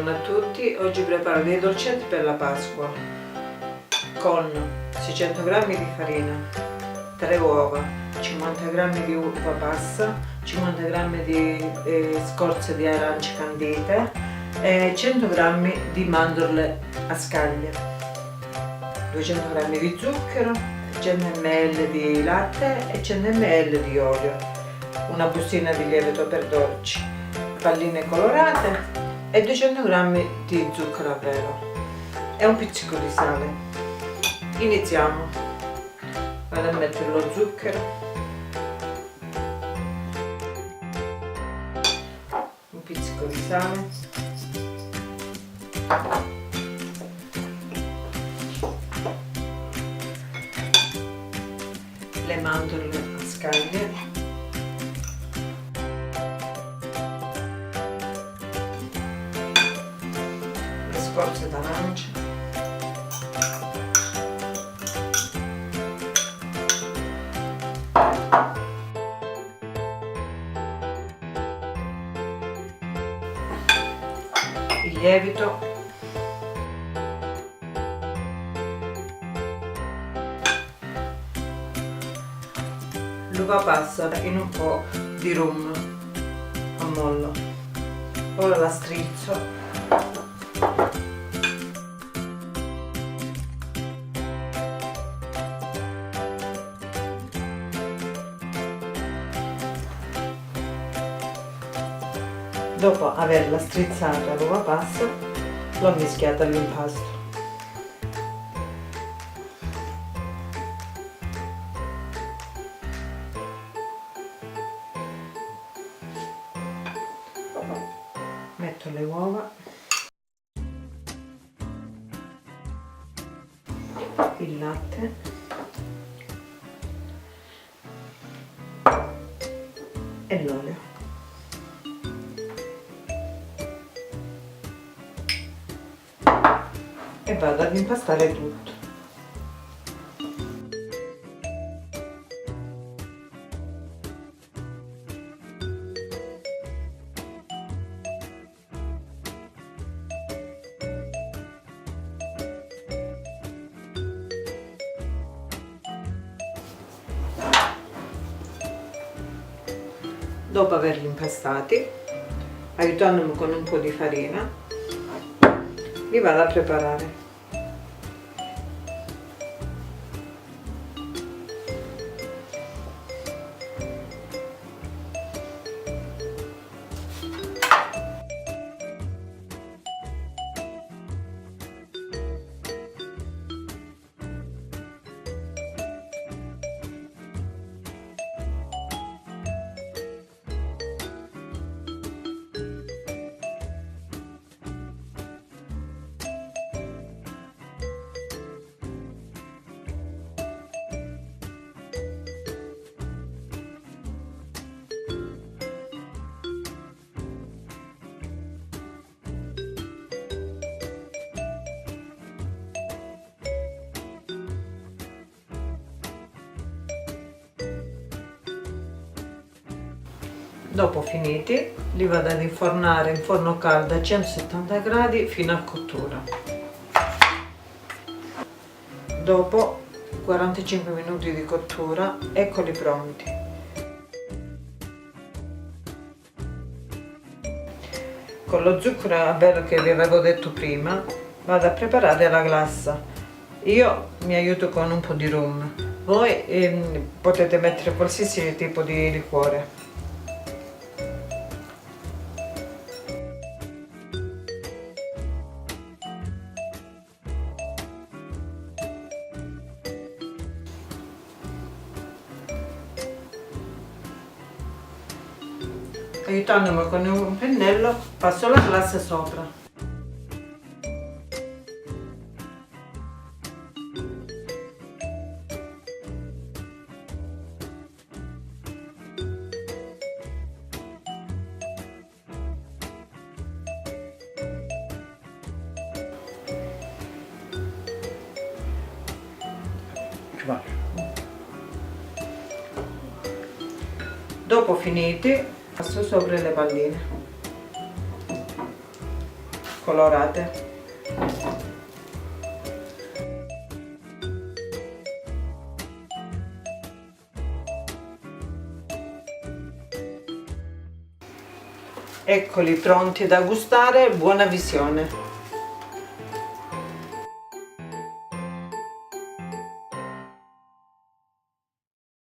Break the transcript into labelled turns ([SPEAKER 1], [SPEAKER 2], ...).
[SPEAKER 1] Buongiorno a tutti, oggi preparo dei dolcetti per la Pasqua con 600 g di farina, 3 uova, 50 g di uva passa, 50 g di scorze di arance candite e 100 g di mandorle a scaglie, 200 g di zucchero, 100 ml di latte e 100 ml di olio, una bustina di lievito per dolci, palline colorate e 200 g di zucchero a velo e un pizzico di sale. Iniziamo. Vado a mettere lo zucchero, un pizzico di sale, le mandorle a scaglie, scorze d'arancia, il lievito, l'uva passa in un po' di rum a mollo, ora la strizzo. Dopo averla strizzata l'uva passa, l'ho mischiata all'impasto. Metto le uova, il latte e l'olio. E vado ad impastare tutto. Dopo averli impastati, aiutandomi con un po' di farina, li vado a preparare. Dopo finiti, li vado ad infornare in forno caldo a 170 gradi fino a cottura. Dopo 45 minuti di cottura, eccoli pronti. Con lo zucchero a velo che vi avevo detto prima, vado a preparare la glassa. Io mi aiuto con un po' di rum. Voi potete mettere qualsiasi tipo di liquore. Aiutandomi con un pennello, passo la glassa sopra. Dopo finiti, passo sopra le palline. colorate. Eccoli pronti da gustare, buona visione.